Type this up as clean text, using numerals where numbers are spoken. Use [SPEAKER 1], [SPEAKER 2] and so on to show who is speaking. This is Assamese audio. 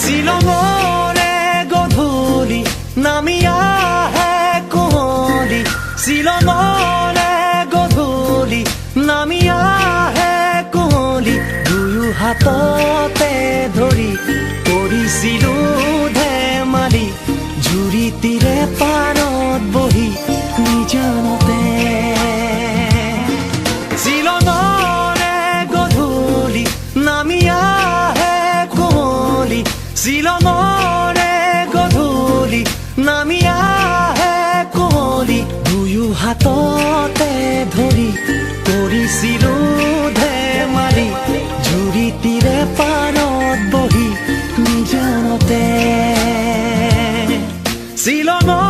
[SPEAKER 1] শ্বিলঙৰে গধূলি নামি আহে কুঁৱলী, শ্বিলঙৰে গধূলি নামি আহে কুঁৱলী, দুয়ো হাততে ধৰি কৰিছিলো ধেমালি, জুৰি তীৰে পাৰত বহি নিজানতে। শ্বিলঙৰে গধূলি নামি আহে কুঁৱলী, শ্বিলঙৰে গধূলি নামি আহে কুঁৱলী, দুয়ো হাততে ধৰি কৰিছিলো ধেমালি, জুৰি তীৰে পাৰত বহি নিজানতে। শ্বিলঙৰ